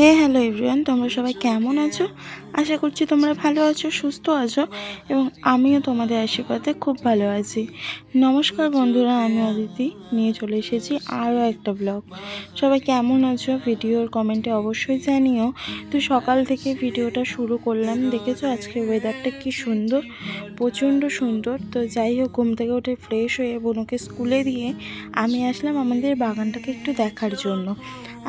Hello everyone, তোমরা সবাই কেমন আছো? আশা করছি তোমরা ভালো আছো, সুস্থ আছো এবং আমিও তোমাদের আশীর্বাদে খুব ভালো আছি। নমস্কার বন্ধুরা, আমি অদিতি নিয়ে চলে এসেছি আরও একটা ব্লগ। সবাই কেমন আছো ভিডিওর কমেন্টে অবশ্যই জানিও। তো সকাল থেকে ভিডিওটা শুরু করলাম, দেখেছো আজকে ওয়েদারটা কি সুন্দর, প্রচণ্ড সুন্দর। তো যাই হোক, ঘুম থেকে উঠে ফ্রেশ হয়ে বোনকে স্কুলে দিয়ে আমি আসলাম আমাদের বাগানটাকে একটু দেখার জন্য।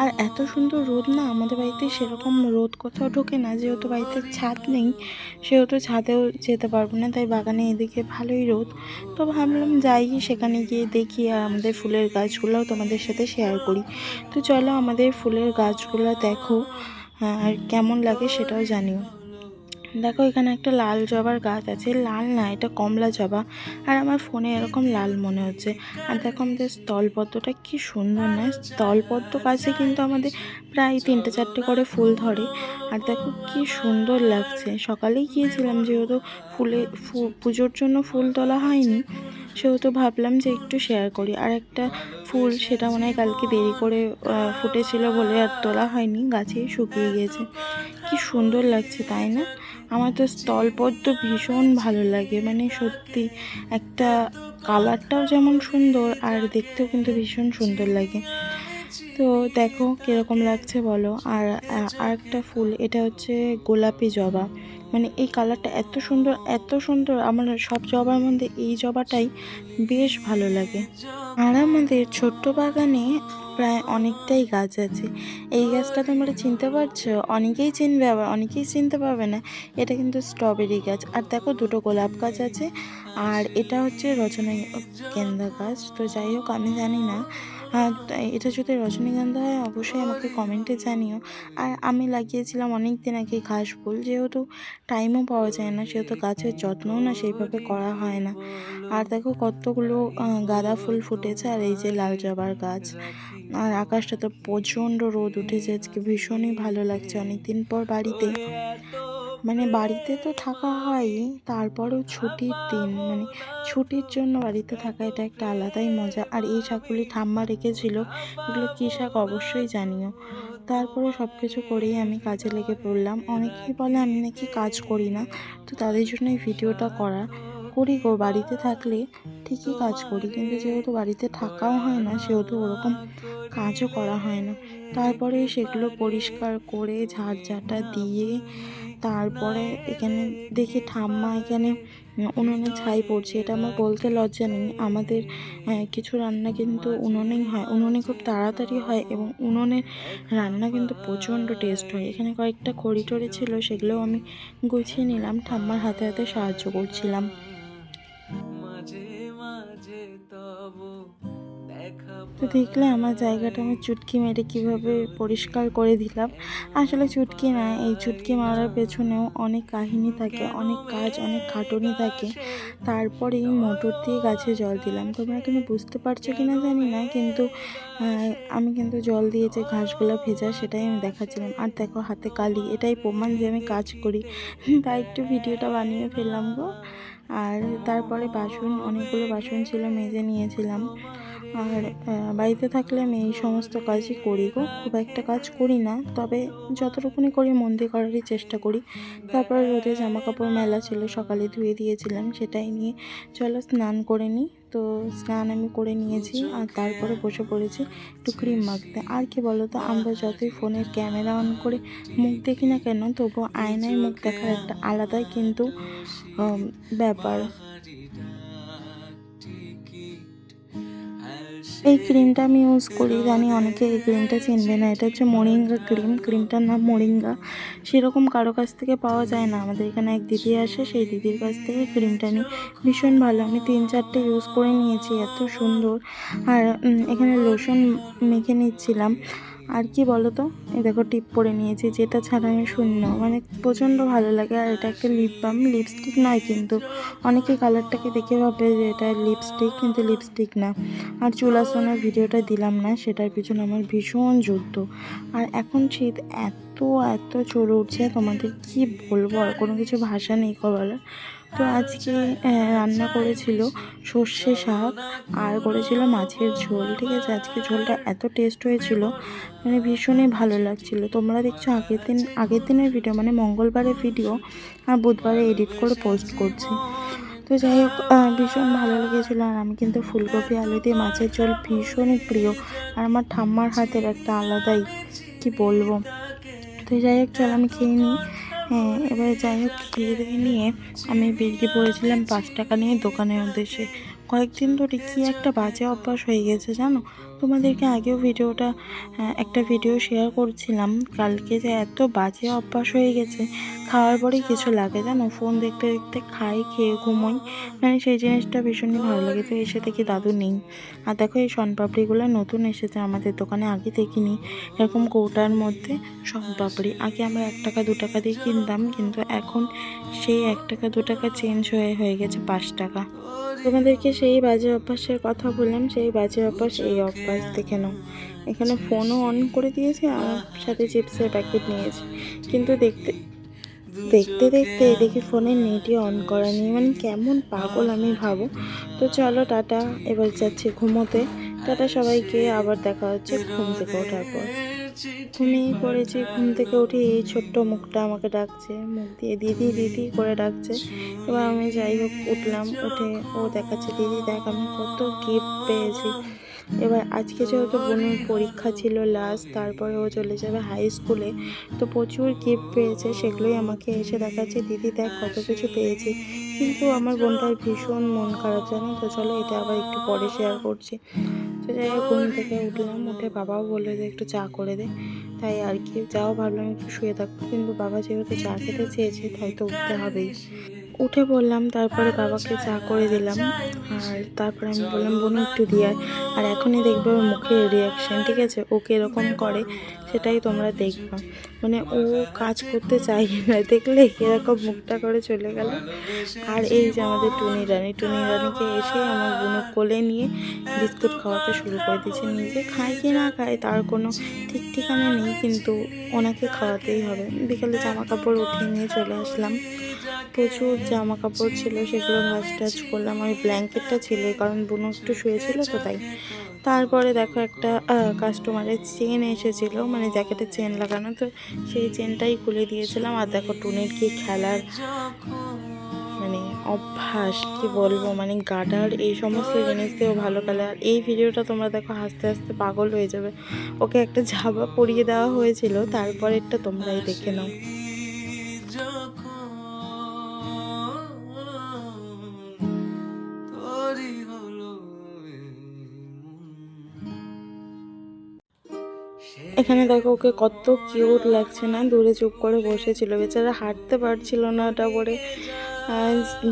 আর এত সুন্দর রোদ না, আমাদের বাড়িতে সেরকম রোদ কোথাও ঢোকে না, যেহেতু বাড়িতে ছাদ নেই সেহেতু ছাদেও যেতে পারবো না, তাই বাগানে এদিকে ভালোই রোদ। তো ভাবলাম যাই, সেখানে গিয়ে দেখি আর আমাদের ফুলের গাছগুলোও তোমাদের সাথে শেয়ার করি। তো চলো আমাদের ফুলের গাছগুলো দেখো, আর কেমন লাগে সেটাও জানিও। দেখো এখানে একটা লাল জবার গাছ আছে, লাল না এটা কমলা জবা, আর আমার ফোনে এরকম লাল মনে হচ্ছে। আর দেখো আমাদের স্থলপদ্মটা কি সুন্দর না, স্থলপদ্ম গাছে কিন্তু আমাদের প্রায় 3-4টে করে ফুল ধরে। আর দেখো কি সুন্দর লাগছে। সকালেই গিয়েছিলাম, যেহেতু পুজোর জন্য ফুল তোলা হয়নি সেহেতু ভাবলাম যে একটু শেয়ার করি। আর একটা ফুল সেটা মনে হয় কালকে দেরি করে ফুটেছিল বলে আর তোলা হয়নি, গাছেই শুকিয়ে গিয়েছে। কি সুন্দর লাগছে তাই না? আমার তো স্থলপদ্ম ভীষণ ভালো লাগে, মানে সত্যি একটা কালারটাও যেমন সুন্দর আর দেখতেও কিন্তু ভীষণ সুন্দর লাগে। তো দেখো কীরকম লাগছে বলো। আর আরেকটা ফুল, এটা হচ্ছে গোলাপি জবা, মানে এই কালারটা এত সুন্দর এত সুন্দর, আমার সব জবার মধ্যে এই জবাটাই বেশ ভালো লাগে। আর আমাদের ছোট্ট বাগানে প্রায় অনেকটাই গাছ আছে। এই গাছটা তোমরা চিনতে পারছো? অনেকেই চিনবে আবার অনেকেই চিনতে পারবে না। এটা কিন্তু স্ট্রবেরি গাছ। আর দেখো দুটো গোলাপ গাছ আছে, আর এটা হচ্ছে রজনীগন্ধা গাছ। তো যাই হোক, আমি জানি না এটা যদি রজনীগন্ধা হয় অবশ্যই আমাকে কমেন্টে জানিও। আর আমি লাগিয়েছিলাম অনেক দিন আগে ঘাস ফুল, যেহেতু টাইমও পাওয়া যায় না সেহেতু গাছের যত্নও না সেইভাবে করা হয় না। আর দেখো কতগুলো গাঁদা ফুল ফুটেছে, আর এই যে লাল জবার গাছ। আর আকাশটা তো প্রচণ্ড রোদ উঠেছে আজকে, ভীষণই ভালো লাগছে অনেকদিন পর বাড়িতে। মানে বাড়িতে তো থাকা হয়ই, তারপরেও ছুটির দিন, মানে ছুটির জন্য বাড়িতে থাকা এটা একটা আলাদাই মজা। আর এই শাকগুলি ঠাম্মা রেখেছিল, এগুলো কী শাক অবশ্যই জানিও। তারপরে সব কিছু করেই আমি কাজে লেগে পড়লাম। অনেকেই বলে আমি নাকি কাজ করি না, তো তাদের জন্য এই ভিডিওটা করি গো। বাড়িতে থাকলে ঠিকই কাজ করি, কিন্তু যেহেতু বাড়িতে থাকাও হয় না সেহেতু ওরকম কাজও করা হয় না। তারপরে সেগুলো পরিষ্কার করে ঝাড়ঝাঁটা দিয়ে তারপরে এখানে দেখি ঠাম্মা এখানে উনুনে ছাই পড়ছে। এটা আমার বলতে লজ্জা নেই, আমাদের কিছু রান্না কিন্তু উনুনেই হয়, উনুনে খুব তাড়াতাড়ি হয় এবং উনুনের রান্না কিন্তু প্রচণ্ড টেস্ট হয়। এখানে কয়েকটা খড়ি টড়ি ছিল, সেগুলোও আমি গুছিয়ে নিলাম, ঠাম্মার হাতে হাতে সাহায্য করছিলাম। তো দেখলে আমার জায়গাটা আমি চুটকি মেরে কিভাবে পরিষ্কার করে দিলাম। আসলে চুটকি না, এই চুটকি মারার পেছনেও অনেক কাহিনী থাকে, অনেক কাজ, অনেক খাটুনি থাকে। তারপরেই মোটর দিয়ে গাছে জল দিলাম। তোমরা এখানে বুঝতে পারছো কিনা জানি না, কিন্তু আমি কিন্তু জল দিয়ে যে ঘাসগুলো ভেজা সেটাই আমি দেখাচ্ছিলাম। আর দেখো হাতে কালি, এটাই প্রমাণ যে আমি কাজ করি, তাই একটু ভিডিওটা বানিয়ে ফেললাম গো। আর তারপরে অনেকগুলো বাসন ছিল, মেজে নিয়েছিলাম। আর বাড়িতে থাকলে আমি এই সমস্ত কাজই করি গো, খুব একটা কাজ করি না, তবে যতটুকুনি করি মন দিয়ে করারই চেষ্টা করি। তারপরে রোদে জামা কাপড় মেলা ছিল, সকালে ধুয়ে দিয়েছিলাম, সেটাই নিয়ে চলো স্নান করে নিই। তো স্নান আমি করে নিয়েছি, আর তারপরে বসে পড়েছি একটু ক্রিম মাখতে। আর কি বলো তো, আমরা যতই ফোনের ক্যামেরা অন করে মুখ দেখি না কেন, তবুও আয়নায় মুখ দেখার একটা আলাদাই কিন্তু ব্যাপার। এই ক্রিমটা আমি ইউজ করি, জানি অনেকে এই ক্রিমটা চিনবে না। এটা হচ্ছে মোরিঙ্গা ক্রিম, ক্রিমটার নাম মোরিঙ্গা। সেরকম কারো কাছ থেকে পাওয়া যায় না, আমাদের এখানে এক দিদি আসে, সেই দিদির কাছ থেকে ক্রিমটা নিই, ভীষণ ভালো। আমি 3-4টে ইউজ করে নিয়েছি, এত সুন্দর। আর এখানে লোশন মেখে নিচ্ছিলাম। আর কি বলো তো, এই দেখো টিপ পরে নিয়েছি, যেটা ছাড়া আমি শূন্য, মানে প্রচণ্ড ভালো লাগে। আর এটা একটা লিপ বাম, লিপস্টিক নয় কিন্তু, অনেকে কালারটাকে দেখে ভাবে যে এটা লিপস্টিক, কিন্তু লিপস্টিক না। আর চুল আঁচড়ানোর ভিডিওটা দিলাম না, সেটার পিছনে আমার ভীষণ যুদ্ধ। আর এখন শীত, এত এত চড়ে উঠছে, তোমাদের কি বলবো, আর কোনো কিছু ভাষা নেই বলার। তো আজকে রান্না করেছিল সর্ষে শাক আর করেছিল মাছের ঝোল, ঠিক আছে। আজকে ঝোলটা এত টেস্ট হয়েছিল, মানে ভীষণই ভালো লাগছিল। তোমরা দেখছো আগের দিনের ভিডিও, মানে মঙ্গলবারের ভিডিও, আর বুধবারে এডিট করে পোস্ট করছি। তো যাই হোক, ভীষণ ভালো লেগেছিলো। আর আমি কিন্তু ফুলকপি আলু দিয়ে মাছের ঝোল ভীষণই প্রিয়, আর আমার ঠাম্মার হাতের একটা আলাদাই, কি বলবো। তো যাই হোক, চল আমি খেয়ে নিই। হ্যাঁ, এবারে যাই হোক, খেয়ে দিয়ে নিয়ে আমি বেরিয়ে পড়েছিলাম 5 টাকা নিয়ে দোকানের উদ্দেশ্যে। কয়েকদিন ধরে কি একটা বাজে অভ্যাস হয়ে গেছে জানো। তোমাদেরকে আগেও একটা ভিডিও শেয়ার করছিলাম কালকে, যে এত বাজে অভ্যাস হয়ে গেছে, খাওয়ার পরেই কিছু লাগে জানো, ফোন দেখতে দেখতে খাই, খেয়ে ঘুমোই, মানে সেই জিনিসটা ভীষণই ভালো লাগে। তো এসে দেখি দাদু নেই। আর দেখো, এই শনপাপড়িগুলো নতুন এসেছে আমাদের দোকানে, আগে দেখিনি। এরকম কৌটার মধ্যে শনপাপড়ি, আগে আমরা 1 টাকা 2 টাকা দিয়ে কিনতাম, কিন্তু এখন সেই 1 টাকা 2 টাকা চেঞ্জ হয়ে গেছে 5 টাকা। তোমাদেরকে সেই বাজে অভ্যাসের কথা বললাম, সেই বাজে অভ্যাস এই অভ্যাস, দেখে নাও। এখানে ফোনও অন করে দিয়েছে আর সাথে চিপসের প্যাকেট নিয়েছে, কিন্তু দেখতে দেখতে দেখতে দেখি ফোনের নেটই অন করা নেই, মানে কেমন পাগল আমি, ভাবো। তো চলো টাটা, এবার যাচ্ছি ঘুমোতে। টাটা সবাইকে, আবার দেখা হচ্ছে ঘুম থেকে ওঠার পর। ঘুমিয়ে পড়েছি, ঘুম থেকে উঠে এই ছোট্ট মুখটা আমাকে ডাকছে, মুখ দিয়ে দিদি দিদি করে ডাকছে। এবার আমি যাই হোক উঠলাম, উঠে ও দেখাচ্ছে, দিদি দেখ আমি কত গিফট পেয়েছি। এবার আজকে যেহেতু বোনের পরীক্ষা ছিল লাস্ট, তারপরে ও চলে যাবে হাই স্কুলে, তো প্রচুর গিফট পেয়েছে, সেগুলোই আমাকে এসে দেখাচ্ছে, দিদি দেখ কত কিছু পেয়েছি। কিন্তু আমার বোনটার ভীষণ মন খারাপ জানো তো, চলো এটা আবার একটু পরে শেয়ার করছি। তো যাই হোক, ঘুম থেকে উঠলাম, উঠে বাবাও বললো যে একটু চা করে দে, তাই আর কি। যাও ভাবলাম একটু শুয়ে থাকবো, কিন্তু বাবা যেহেতু চা খেতে চেয়েছে, তাই তো উঠতে হবেই। উঠে পড়লাম, তারপরে বাবাকে চা করে দিলাম। আর তারপরে আমি বললাম বোন একটু দিয়ে আয়। আর এখনই দেখবে ওর মুখের রিয়াকশান, ঠিক আছে, ও কীরকম করে সেটাই তোমরা দেখবা। মানে ও কাজ করতে চাই না, দেখলে এরকম মুখটা করে চলে গেল। আর এই যে আমাদের টুনি রানীকে এসে আমার বোনু কোলে নিয়ে বিস্কুট খাওয়াতে শুরু করে দিয়েছে। নিজে খায় কি না খায় তার কোনো ঠিক ঠিকানা নেই, কিন্তু ওনাকে খাওয়াতেই হবে। বিকালে জামা কাপড় উঠিয়ে নিয়ে চলে আসলাম, প্রচুর জামা কাপড় ছিল, সেগুলো ভাঁজ টাজ করলাম। ওই ব্ল্যাঙ্কেটটা ছিল, কারণ বোনও একটু শুয়েছিল তো তাই। তারপরে দেখো একটা কাস্টমারের চেন এসেছিলো, মানে জ্যাকেটের চেন লাগানো, তো সেই চেনটাই খুলে দিয়েছিলাম। আর দেখো টুনির কি খেলার মানে অভ্যাস, কি বলবো, মানে গার্ডার এই সমস্ত জিনিস দিয়েও ভালো খেলে। আর এই ভিডিওটা তোমরা দেখো, হাসতে হাসতে পাগল হয়ে যাবে। ওকে একটা ঝাবা পরিয়ে দেওয়া হয়েছিল, তারপরেরটা তোমরাই দেখে নাও। এখানে দেখো ওকে কত কিউট লাগছে না, দূরে চুপ করে বসেছিল, বেচারা হাঁটতে পারছিল না। ওটা পরে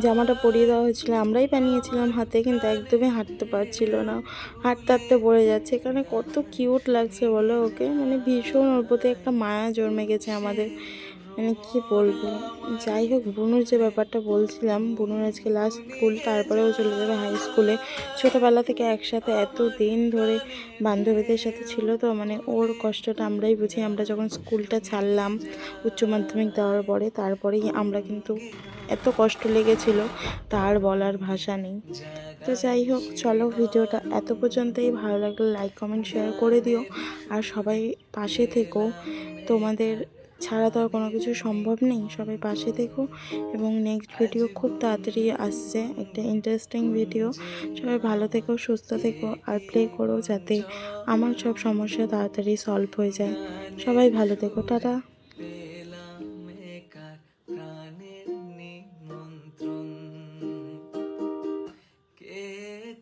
জামাটা পরিয়ে দেওয়া হয়েছিল, আমরাই বানিয়েছিলাম হাতে, কিন্তু একদমই হাঁটতে পারছিল না, হাঁটতে হাঁটতে পড়ে যাচ্ছে। এখানে কত কিউট লাগছে বলো ওকে, মানে ভীষণ ওর প্রতি একটা মায়া জন্মে গেছে আমাদের, মানে কি বলবো। যাই হোক, বুনুর যে ব্যাপারটা বলছিলাম, বুনুর আজকে লাস্ট স্কুল, তারপরেও চলে যাবে হাই স্কুলে। ছোটোবেলা থেকে একসাথে এত দিন ধরে বান্ধবীদের সাথে ছিল, তো মানে ওর কষ্টটা আমরাই বুঝি। আমরা যখন স্কুলটা ছাড়লাম উচ্চ মাধ্যমিক দেওয়ার পরে, তারপরেই আমরা কিন্তু এত কষ্ট লেগেছিল, তার বলার ভাষা নেই। তো যাই হোক, চলো ভিডিওটা এত পর্যন্তই। ভালো লাগলে লাইক কমেন্ট শেয়ার করে দিও, আর সবাই পাশে থেকো। তোমাদের ছাড়া তো আর কোনো কিছু সম্ভব নেই, সবাই পাশে থেকো। এবং নেক্সট ভিডিও খুব তাড়াতাড়ি আসছে, একটা ইন্টারেস্টিং ভিডিও। সবাই ভালো থেকো, সুস্থ থেকো, আর প্রে করো যাতে আমার সব সমস্যা তাড়াতাড়ি সলভ হয়ে যায়। সবাই ভালো থেকো, টাটা।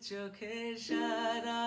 চোখে সারা